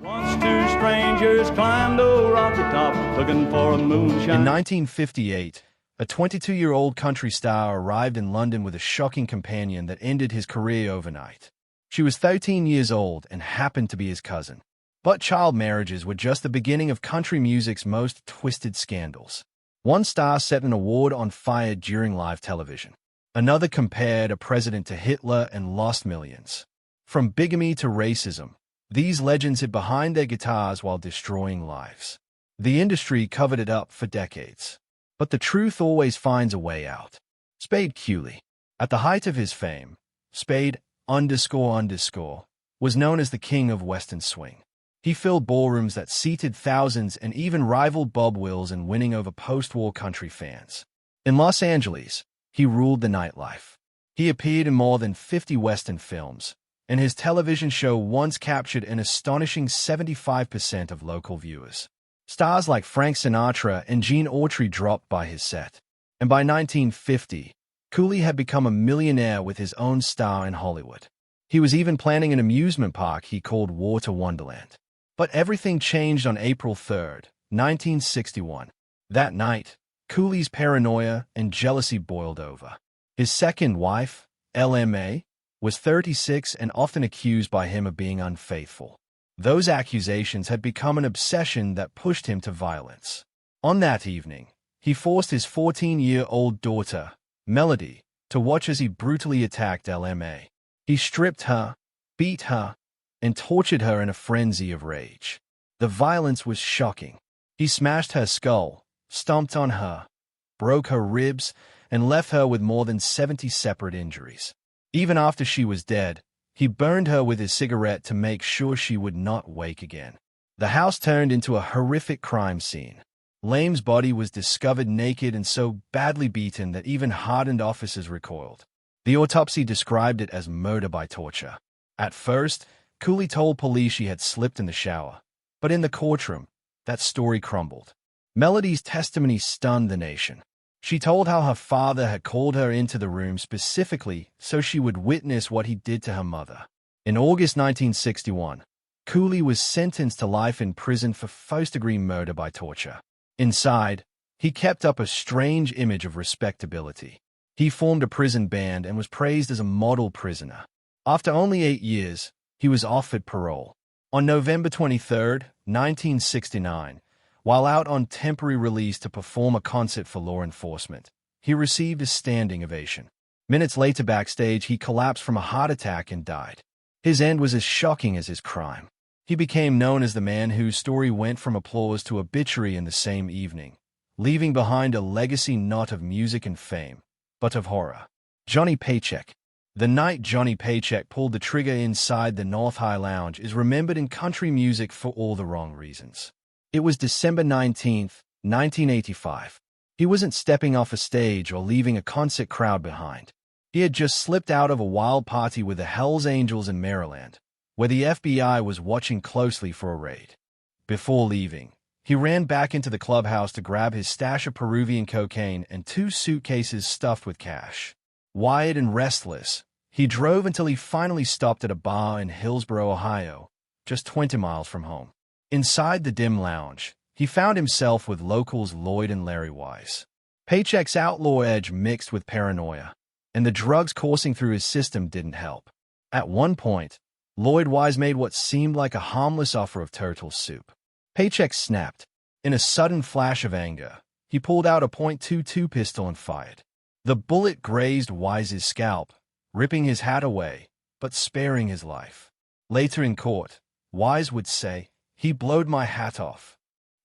Once two strangers climbed a rocky top looking for a moonshine. In 1958, a 22-year-old country star arrived in London with a shocking companion that ended his career overnight. She was 13 years old and happened to be his cousin. But child marriages were just the beginning of country music's most twisted scandals. One star set an award on fire during live television. Another compared a president to Hitler and lost millions. From bigamy to racism, these legends hid behind their guitars while destroying lives. The industry covered it up for decades. But the truth always finds a way out. Spade Cooley. At the height of his fame, Spade was known as the king of Western swing. He filled ballrooms that seated thousands and even rivaled Bob Wills in winning over post-war country fans. In Los Angeles, he ruled the nightlife. He appeared in more than 50 Western films, and his television show once captured an astonishing 75% of local viewers. Stars like Frank Sinatra and Gene Autry dropped by his set. And by 1950, Cooley had become a millionaire with his own star in Hollywood. He was even planning an amusement park he called Water Wonderland. But everything changed on April 3, 1961. That night, Cooley's paranoia and jealousy boiled over. His second wife, LMA, was 36 and often accused by him of being unfaithful. Those accusations had become an obsession that pushed him to violence. On that evening, he forced his 14-year-old daughter, Melody, to watch as he brutally attacked LMA. He stripped her, beat her, and tortured her in a frenzy of rage. The violence was shocking. He smashed her skull, stomped on her, broke her ribs, and left her with more than 70 separate injuries. Even after she was dead, he burned her with his cigarette to make sure she would not wake again. The house turned into a horrific crime scene. Lame's body was discovered naked and so badly beaten that even hardened officers recoiled. The autopsy described it as murder by torture. At first, Cooley told police she had slipped in the shower. But in the courtroom, that story crumbled. Melody's testimony stunned the nation. She told how her father had called her into the room specifically so she would witness what he did to her mother. In August 1961, Cooley was sentenced to life in prison for first-degree murder by torture. Inside, he kept up a strange image of respectability. He formed a prison band and was praised as a model prisoner. After only 8 years, he was offered parole. On November 23, 1969, while out on temporary release to perform a concert for law enforcement, he received a standing ovation. Minutes later backstage, he collapsed from a heart attack and died. His end was as shocking as his crime. He became known as the man whose story went from applause to obituary in the same evening, leaving behind a legacy not of music and fame, but of horror. Johnny Paycheck. The night Johnny Paycheck pulled the trigger inside the North High Lounge is remembered in country music for all the wrong reasons. It was December 19, 1985. He wasn't stepping off a stage or leaving a concert crowd behind. He had just slipped out of a wild party with the Hells Angels in Maryland, where the FBI was watching closely for a raid. Before leaving, he ran back into the clubhouse to grab his stash of Peruvian cocaine and 2 suitcases stuffed with cash. Wired and restless, he drove until he finally stopped at a bar in Hillsboro, Ohio, just 20 miles from home. Inside the dim lounge, he found himself with locals Lloyd and Larry Wise. Paycheck's outlaw edge mixed with paranoia, and the drugs coursing through his system didn't help. At one point, Lloyd Wise made what seemed like a harmless offer of turtle soup. Paycheck snapped. In a sudden flash of anger, he pulled out a .22 pistol and fired. The bullet grazed Wise's scalp, ripping his hat away, but sparing his life. Later in court, Wise would say, "He blowed my hat off."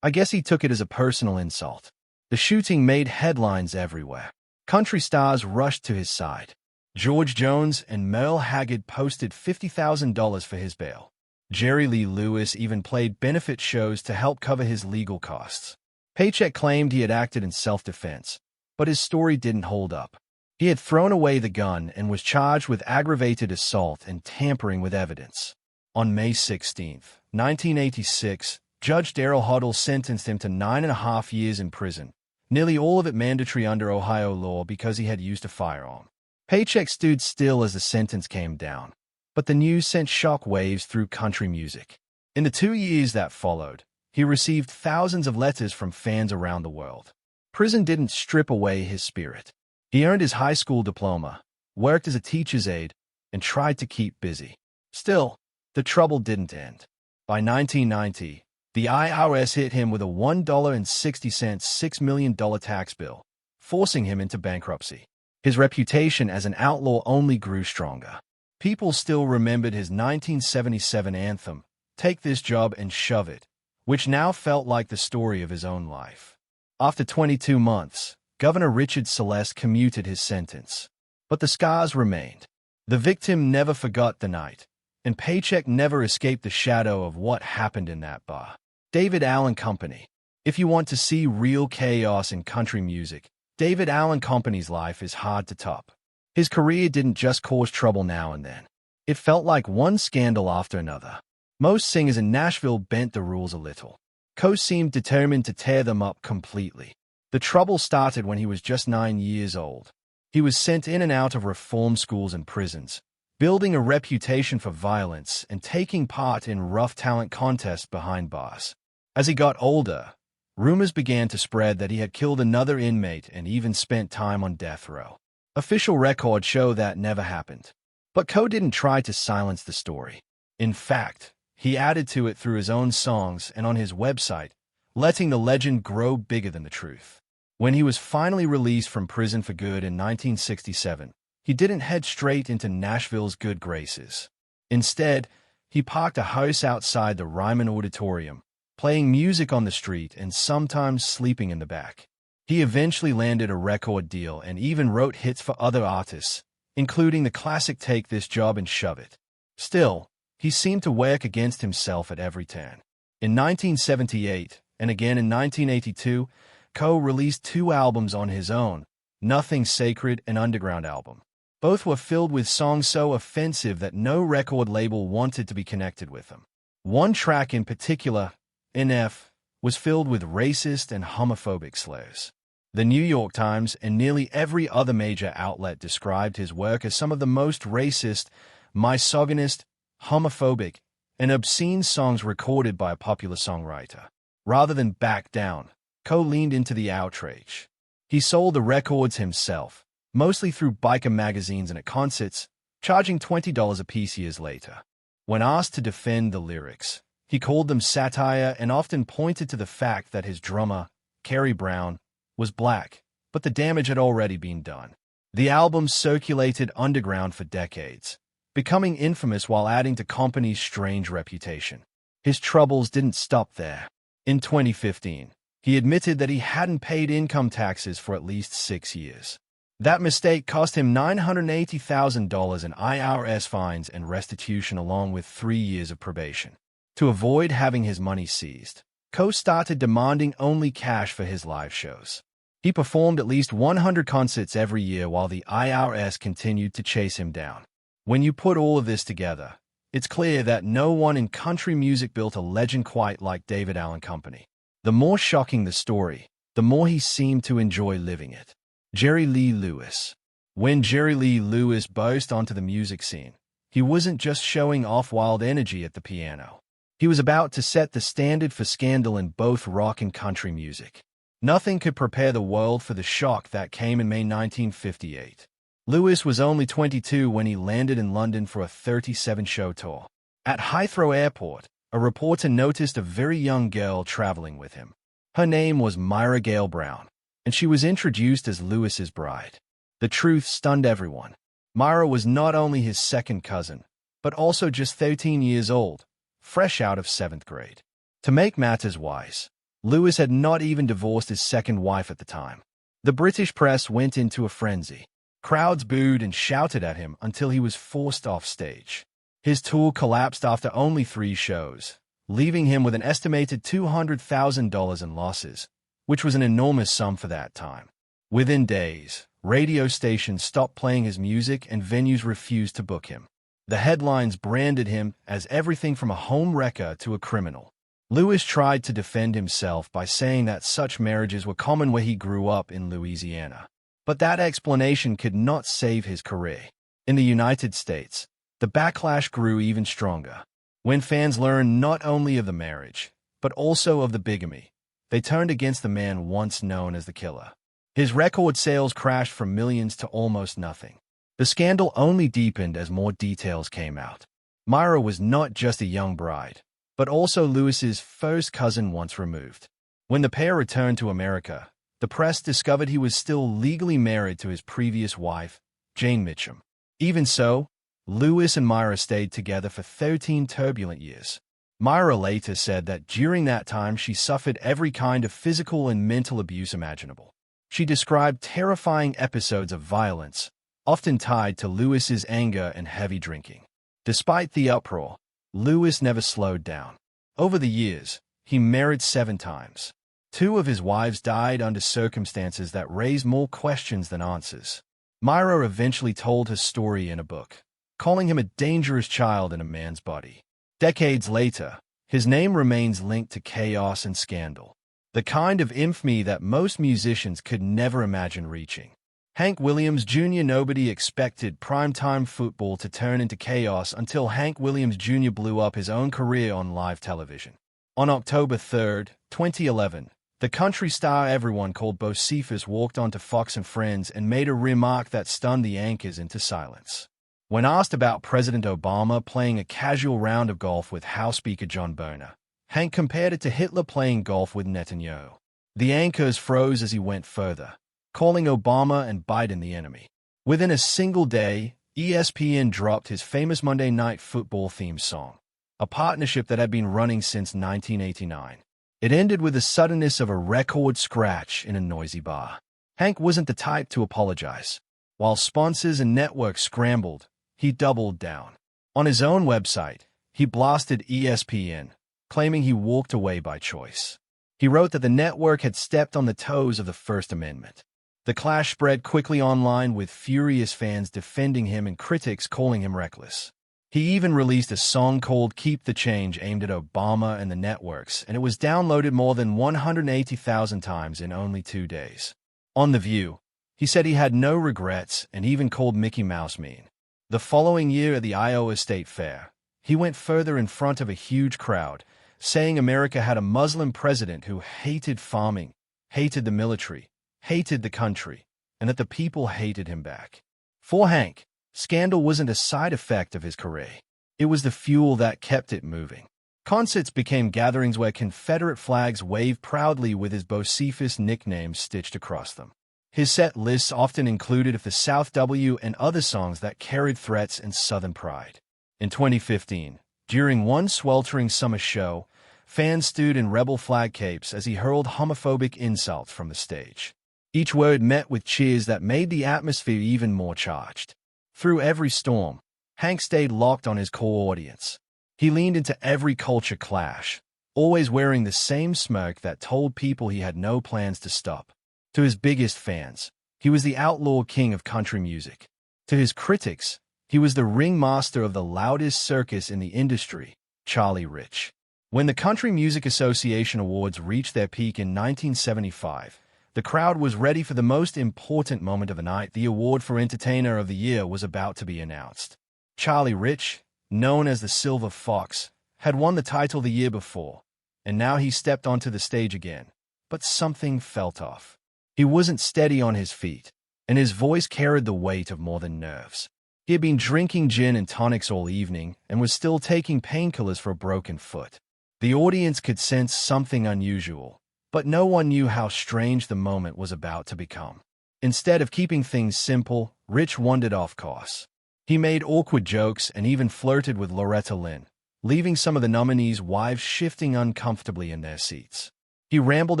I guess he took it as a personal insult. The shooting made headlines everywhere. Country stars rushed to his side. George Jones and Merle Haggard posted $50,000 for his bail. Jerry Lee Lewis even played benefit shows to help cover his legal costs. Paycheck claimed he had acted in self-defense, but his story didn't hold up. He had thrown away the gun and was charged with aggravated assault and tampering with evidence. On May 16, 1986, Judge Darrell Huddle sentenced him to 9.5 years in prison, nearly all of it mandatory under Ohio law because he had used a firearm. Paycheck stood still as the sentence came down, but the news sent shock waves through country music. In the 2 years that followed, he received thousands of letters from fans around the world. Prison didn't strip away his spirit. He earned his high school diploma, worked as a teacher's aide, and tried to keep busy. Still, the trouble didn't end. By 1990, the IRS hit him with a $1.60 $6 million tax bill, forcing him into bankruptcy. His reputation as an outlaw only grew stronger. People still remembered his 1977 anthem, "Take This Job and Shove It," which now felt like the story of his own life. After 22 months, Governor Richard Celeste commuted his sentence. But the scars remained. The victim never forgot the night, and Paycheck never escaped the shadow of what happened in that bar. David Allen Company. If you want to see real chaos in country music, David Allen Company's life is hard to top. His career didn't just cause trouble now and then. It felt like one scandal after another. Most singers in Nashville bent the rules a little. Co seemed determined to tear them up completely. The trouble started when he was just 9 years old. He was sent in and out of reform schools and prisons, building a reputation for violence and taking part in rough talent contests behind bars. As he got older, rumors began to spread that he had killed another inmate and even spent time on death row. Official records show that never happened. But Co didn't try to silence the story. In fact, he added to it through his own songs and on his website, letting the legend grow bigger than the truth. When he was finally released from prison for good in 1967, he didn't head straight into Nashville's good graces. Instead, he parked a house outside the Ryman Auditorium, playing music on the street and sometimes sleeping in the back. He eventually landed a record deal and even wrote hits for other artists, including the classic "Take This Job and Shove It." Still, he seemed to work against himself at every turn. In 1978, and again in 1982, Co released 2 albums on his own, Nothing Sacred and Underground album. Both were filled with songs so offensive that no record label wanted to be connected with them. One track in particular, NF, was filled with racist and homophobic slurs. The New York Times and nearly every other major outlet described his work as some of the most racist, misogynist, homophobic, and obscene songs recorded by a popular songwriter. Rather than back down, Co leaned into the outrage. He sold the records himself, mostly through biker magazines and at concerts, charging $20 a piece years later. When asked to defend the lyrics, he called them satire and often pointed to the fact that his drummer, Kerry Brown, was black, but the damage had already been done. The album circulated underground for decades, becoming infamous while adding to Company's strange reputation. His troubles didn't stop there. In 2015, he admitted that he hadn't paid income taxes for at least 6 years. That mistake cost him $980,000 in IRS fines and restitution along with 3 years of probation. To avoid having his money seized, Co started demanding only cash for his live shows. He performed at least 100 concerts every year while the IRS continued to chase him down. When you put all of this together, it's clear that no one in country music built a legend quite like David Allen Company. The more shocking the story, the more he seemed to enjoy living it. Jerry Lee Lewis. When Jerry Lee Lewis burst onto the music scene, he wasn't just showing off wild energy at the piano. He was about to set the standard for scandal in both rock and country music. Nothing could prepare the world for the shock that came in May 1958. Lewis was only 22 when he landed in London for a 37-show tour. At Heathrow Airport, a reporter noticed a very young girl traveling with him. Her name was Myra Gale Brown, and she was introduced as Lewis's bride. The truth stunned everyone. Myra was not only his second cousin, but also just 13 years old, fresh out of 7th grade. To make matters worse, Lewis had not even divorced his second wife at the time. The British press went into a frenzy. Crowds booed and shouted at him until he was forced off stage. His tour collapsed after only 3 shows, leaving him with an estimated $200,000 in losses, which was an enormous sum for that time. Within days, radio stations stopped playing his music and venues refused to book him. The headlines branded him as everything from a home wrecker to a criminal. Lewis tried to defend himself by saying that such marriages were common where he grew up in Louisiana. But that explanation could not save his career. In the United States, the backlash grew even stronger. When fans learned not only of the marriage, but also of the bigamy, they turned against the man once known as the killer. His record sales crashed from millions to almost nothing. The scandal only deepened as more details came out. Myra was not just a young bride, but also Lewis's first cousin once removed. When the pair returned to America, the press discovered he was still legally married to his previous wife, Jane Mitchum. Even so, Lewis and Myra stayed together for 13 turbulent years. Myra later said that during that time she suffered every kind of physical and mental abuse imaginable. She described terrifying episodes of violence, often tied to Lewis's anger and heavy drinking. Despite the uproar, Lewis never slowed down. Over the years, he married 7 times. 2 of his wives died under circumstances that raised more questions than answers. Myra eventually told her story in a book, calling him a dangerous child in a man's body. Decades later, his name remains linked to chaos and scandal, the kind of infamy that most musicians could never imagine reaching. Hank Williams Jr. Nobody expected primetime football to turn into chaos until Hank Williams Jr. blew up his own career on live television. On October 3, 2011, the country star everyone called Bocephus walked onto Fox and Friends and made a remark that stunned the anchors into silence. When asked about President Obama playing a casual round of golf with House Speaker John Boehner, Hank compared it to Hitler playing golf with Netanyahu. The anchors froze as he went further, calling Obama and Biden the enemy. Within a single day, ESPN dropped his famous Monday Night Football theme song, a partnership that had been running since 1989. It ended with the suddenness of a record scratch in a noisy bar. Hank wasn't the type to apologize. While sponsors and networks scrambled, he doubled down. On his own website, he blasted ESPN, claiming he walked away by choice. He wrote that the network had stepped on the toes of the First Amendment. The clash spread quickly online, with furious fans defending him and critics calling him reckless. He even released a song called Keep the Change aimed at Obama and the networks, and it was downloaded more than 180,000 times in only 2 days. On The View, he said he had no regrets and even called Mickey Mouse mean. The following year at the Iowa State Fair, he went further in front of a huge crowd, saying America had a Muslim president who hated farming, hated the military, hated the country, and that the people hated him back. For Hank, scandal wasn't a side effect of his career. It was the fuel that kept it moving. Concerts became gatherings where Confederate flags waved proudly with his Bocephus nickname stitched across them. His set lists often included "If the South W" and other songs that carried threats and Southern pride. In 2015, during one sweltering summer show, fans stood in rebel flag capes as he hurled homophobic insults from the stage. Each word met with cheers that made the atmosphere even more charged. Through every storm, Hank stayed locked on his core audience. He leaned into every culture clash, always wearing the same smirk that told people he had no plans to stop. To his biggest fans, he was the outlaw king of country music. To his critics, he was the ringmaster of the loudest circus in the industry, Charlie Rich. When the Country Music Association Awards reached their peak in 1975, the crowd was ready for the most important moment of the night. The award for Entertainer of the Year was about to be announced. Charlie Rich, known as the Silver Fox, had won the title the year before, and now he stepped onto the stage again. But something felt off. He wasn't steady on his feet, and his voice carried the weight of more than nerves. He had been drinking gin and tonics all evening and was still taking painkillers for a broken foot. The audience could sense something unusual, but no one knew how strange the moment was about to become. Instead of keeping things simple, Rich wandered off course. He made awkward jokes and even flirted with Loretta Lynn, leaving some of the nominees' wives shifting uncomfortably in their seats. He rambled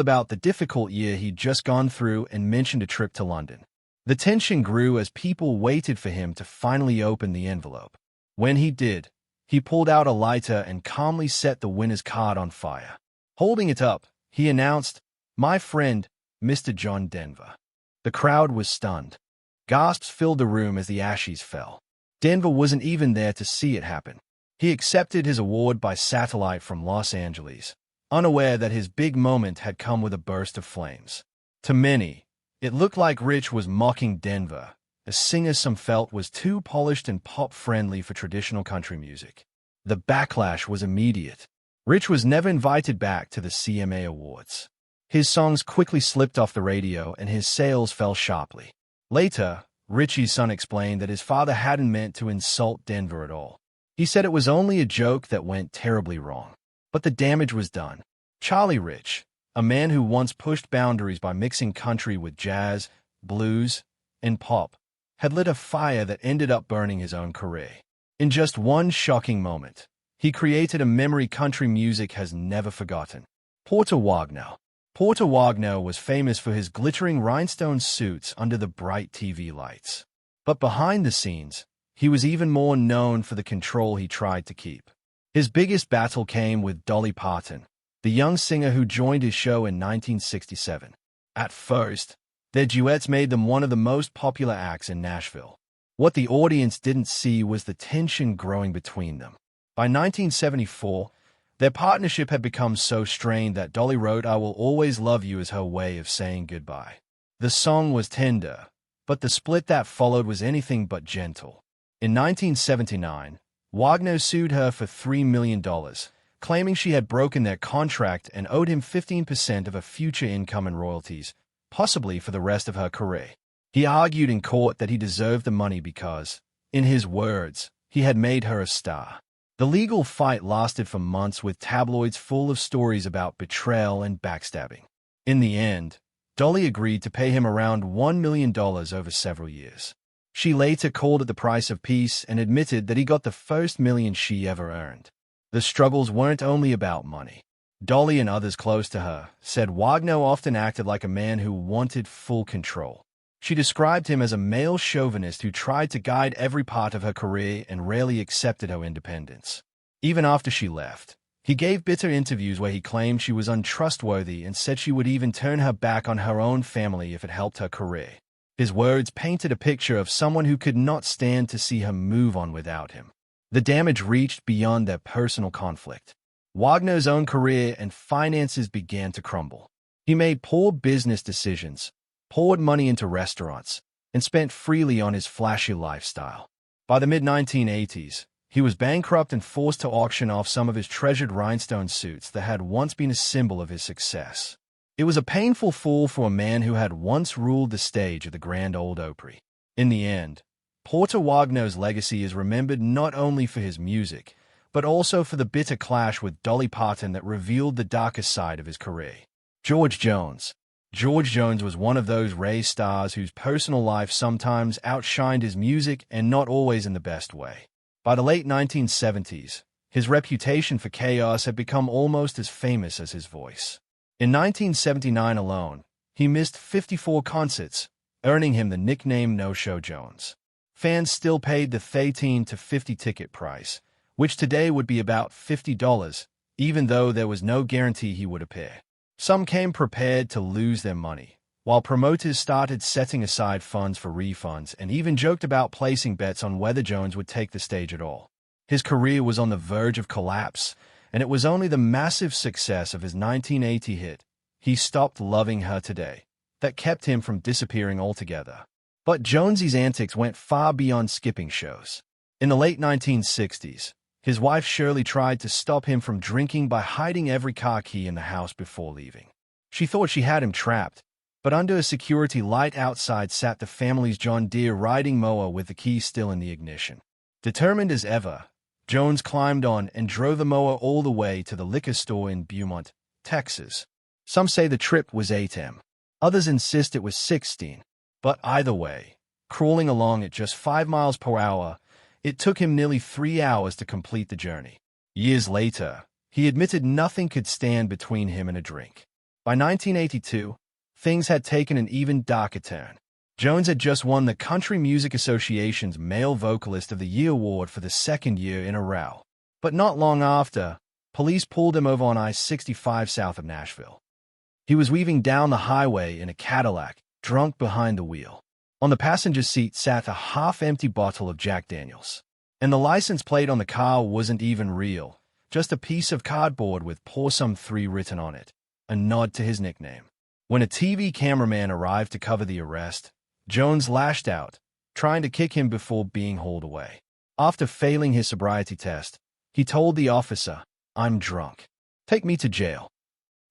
about the difficult year he'd just gone through and mentioned a trip to London. The tension grew as people waited for him to finally open the envelope. When he did, he pulled out a lighter and calmly set the winner's card on fire. Holding it up, he announced, "My friend, Mr. John Denver." The crowd was stunned. Gasps filled the room as the ashes fell. Denver wasn't even there to see it happen. He accepted his award by satellite from Los Angeles, unaware that his big moment had come with a burst of flames. To many, it looked like Rich was mocking Denver, a singer some felt was too polished and pop-friendly for traditional country music. The backlash was immediate. Rich was never invited back to the CMA Awards. His songs quickly slipped off the radio and his sales fell sharply. Later, Richie's son explained that his father hadn't meant to insult Denver at all. He said it was only a joke that went terribly wrong. But the damage was done. Charlie Rich, a man who once pushed boundaries by mixing country with jazz, blues, and pop, had lit a fire that ended up burning his own career. In just one shocking moment, he created a memory country music has never forgotten. Porter Wagoner. Porter Wagoner was famous for his glittering rhinestone suits under the bright TV lights. But behind the scenes, he was even more known for the control he tried to keep. His biggest battle came with Dolly Parton, the young singer who joined his show in 1967. At first, their duets made them one of the most popular acts in Nashville. What the audience didn't see was the tension growing between them. By 1974, their partnership had become so strained that Dolly wrote "I Will Always Love You" as her way of saying goodbye. The song was tender, but the split that followed was anything but gentle. In 1979, Wagoner sued her for $3 million, claiming she had broken their contract and owed him 15% of her future income and royalties, possibly for the rest of her career. He argued in court that he deserved the money because, in his words, he had made her a star. The legal fight lasted for months with tabloids full of stories about betrayal and backstabbing. In the end, Dolly agreed to pay him around $1 million over several years. She later called it the price of peace and admitted that he got the first million she ever earned. The struggles weren't only about money. Dolly and others close to her said Wagoner often acted like a man who wanted full control. She described him as a male chauvinist who tried to guide every part of her career and rarely accepted her independence. Even after she left, he gave bitter interviews where he claimed she was untrustworthy and said she would even turn her back on her own family if it helped her career. His words painted a picture of someone who could not stand to see her move on without him. The damage reached beyond their personal conflict. Wagoner's own career and finances began to crumble. He made poor business decisions, poured money into restaurants, and spent freely on his flashy lifestyle. By the mid-1980s, he was bankrupt and forced to auction off some of his treasured rhinestone suits that had once been a symbol of his success. It was a painful fall for a man who had once ruled the stage of the Grand Ole Opry. In the end, Porter Wagoner's legacy is remembered not only for his music, but also for the bitter clash with Dolly Parton that revealed the darker side of his career. George Jones. George Jones was one of those rare stars whose personal life sometimes outshined his music and not always in the best way. By the late 1970s, his reputation for chaos had become almost as famous as his voice. In 1979 alone, he missed 54 concerts, earning him the nickname No-Show Jones. Fans still paid the $13 to $50 ticket price, which today would be about $50, even though there was no guarantee he would appear. Some came prepared to lose their money, while promoters started setting aside funds for refunds and even joked about placing bets on whether Jones would take the stage at all. His career was on the verge of collapse, and it was only the massive success of his 1980 hit, "He Stopped Loving Her Today," that kept him from disappearing altogether. But Jonesy's antics went far beyond skipping shows. In the late 1960s, his wife Shirley tried to stop him from drinking by hiding every car key in the house before leaving. She thought she had him trapped, but under a security light outside sat the family's John Deere riding mower with the key still in the ignition. Determined as ever, Jones climbed on and drove the mower all the way to the liquor store in Beaumont, Texas. Some say the trip was 8 m. Others insist it was 16. But either way, crawling along at just 5 miles per hour, it took him nearly 3 hours to complete the journey. Years later, he admitted nothing could stand between him and a drink. By 1982, things had taken an even darker turn. Jones had just won the Country Music Association's Male Vocalist of the Year award for the second year in a row. But not long after, police pulled him over on I-65 south of Nashville. He was weaving down the highway in a Cadillac, drunk behind the wheel. On the passenger seat sat a half-empty bottle of Jack Daniels. And the license plate on the car wasn't even real, just a piece of cardboard with Porsum 3 written on it, a nod to his nickname. When a TV cameraman arrived to cover the arrest, Jones lashed out, trying to kick him before being hauled away. After failing his sobriety test, He told the officer, "I'm drunk. Take me to jail."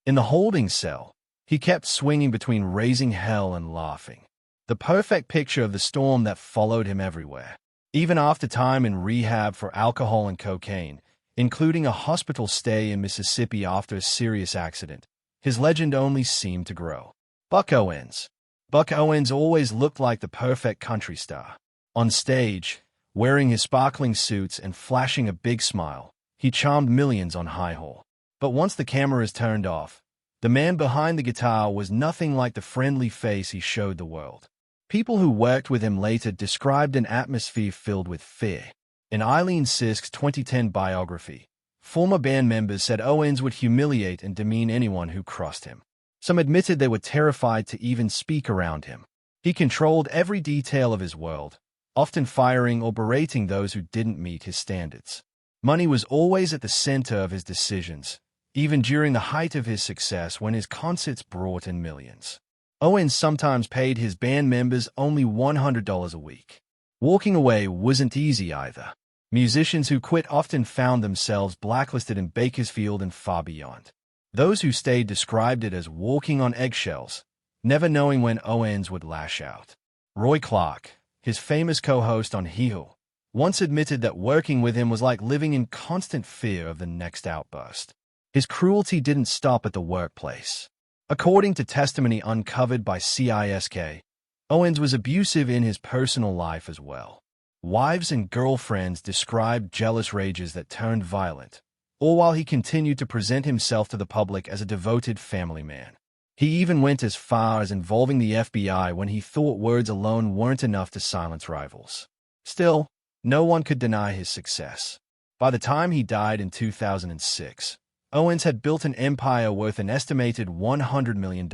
In the holding cell, he kept swinging between raising hell and laughing. The perfect picture of the storm that followed him everywhere. Even after time in rehab for alcohol and cocaine, including a hospital stay in Mississippi after a serious accident, his legend only seemed to grow. Buck Owens. Buck Owens always looked like the perfect country star. On stage, wearing his sparkling suits and flashing a big smile, he charmed millions on high hole. But once the cameras turned off, the man behind the guitar was nothing like the friendly face he showed the world. People who worked with him later described an atmosphere filled with fear. In Eileen Sisk's 2010 biography, former band members said Owens would humiliate and demean anyone who crossed him. Some admitted they were terrified to even speak around him. He controlled every detail of his world, often firing or berating those who didn't meet his standards. Money was always at the center of his decisions, even during the height of his success when his concerts brought in millions. Owens sometimes paid his band members only $100 a week. Walking away wasn't easy either. Musicians who quit often found themselves blacklisted in Bakersfield and far beyond. Those who stayed described it as walking on eggshells, never knowing when Owens would lash out. Roy Clark, his famous co-host on Hee-Haw, once admitted that working with him was like living in constant fear of the next outburst. His cruelty didn't stop at the workplace. According to testimony uncovered by CISK, Owens was abusive in his personal life as well. Wives and girlfriends described jealous rages that turned violent, all while he continued to present himself to the public as a devoted family man. He even went as far as involving the FBI when he thought words alone weren't enough to silence rivals. Still, no one could deny his success. By the time he died in 2006, Owens had built an empire worth an estimated $100 million.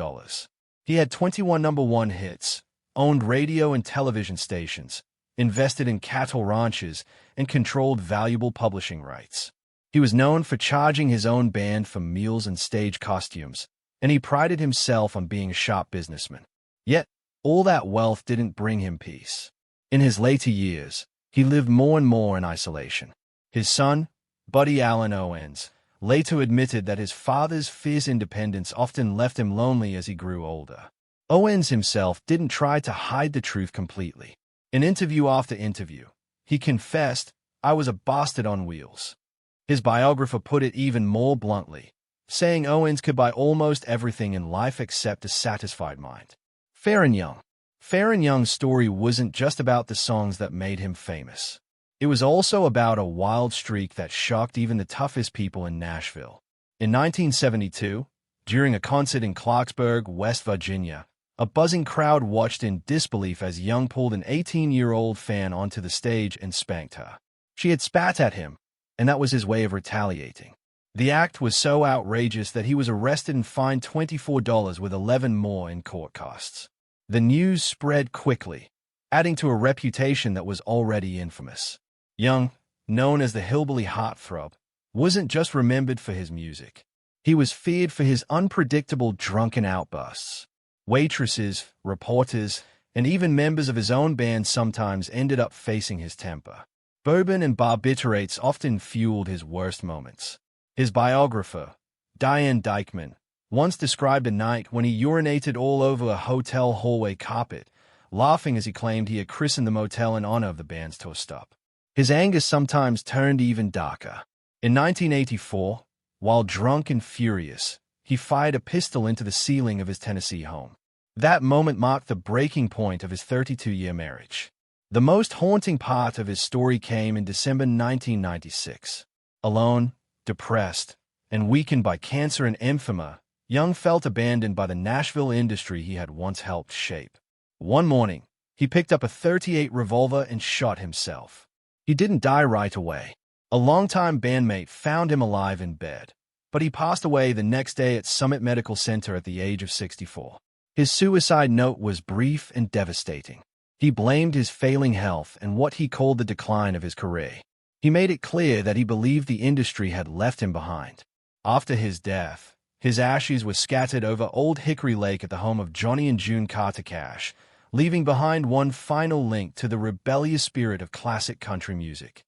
He had 21 #1 hits, owned radio and television stations, invested in cattle ranches, and controlled valuable publishing rights. He was known for charging his own band for meals and stage costumes, and he prided himself on being a sharp businessman. Yet, all that wealth didn't bring him peace. In his later years, he lived more and more in isolation. His son, Buddy Allen Owens, later admitted that his father's fierce independence often left him lonely as he grew older. Owens himself didn't try to hide the truth completely. In interview after interview, he confessed, "I was a bastard on wheels." His biographer put it even more bluntly, saying Owens could buy almost everything in life except a satisfied mind. Fair and Young. Fair and Young's story wasn't just about the songs that made him famous. It was also about a wild streak that shocked even the toughest people in Nashville. In 1972, during a concert in Clarksburg, West Virginia, a buzzing crowd watched in disbelief as Young pulled an 18-year-old fan onto the stage and spanked her. She had spat at him, and that was his way of retaliating. The act was so outrageous that he was arrested and fined $24 with 11 more in court costs. The news spread quickly, adding to a reputation that was already infamous. Young, known as the hillbilly heartthrob, wasn't just remembered for his music. He was feared for his unpredictable drunken outbursts. Waitresses, reporters, and even members of his own band sometimes ended up facing his temper. Bourbon and barbiturates often fueled his worst moments. His biographer, Diane Dykman, once described a night when he urinated all over a hotel hallway carpet, laughing as he claimed he had christened the motel in honor of the band's tour stop. His anger sometimes turned even darker. In 1984, while drunk and furious, he fired a pistol into the ceiling of his Tennessee home. That moment marked the breaking point of his 32-year marriage. The most haunting part of his story came in December 1996. Alone, depressed, and weakened by cancer and emphysema, Young felt abandoned by the Nashville industry he had once helped shape. One morning, he picked up a .38 revolver and shot himself. He didn't die right away. A longtime bandmate found him alive in bed, but he passed away the next day at Summit Medical Center at the age of 64. His suicide note was brief and devastating. He blamed his failing health and what he called the decline of his career. He made it clear that he believed the industry had left him behind. After his death, his ashes were scattered over Old Hickory Lake at the home of Johnny and June Carter Cash, leaving behind one final link to the rebellious spirit of classic country music.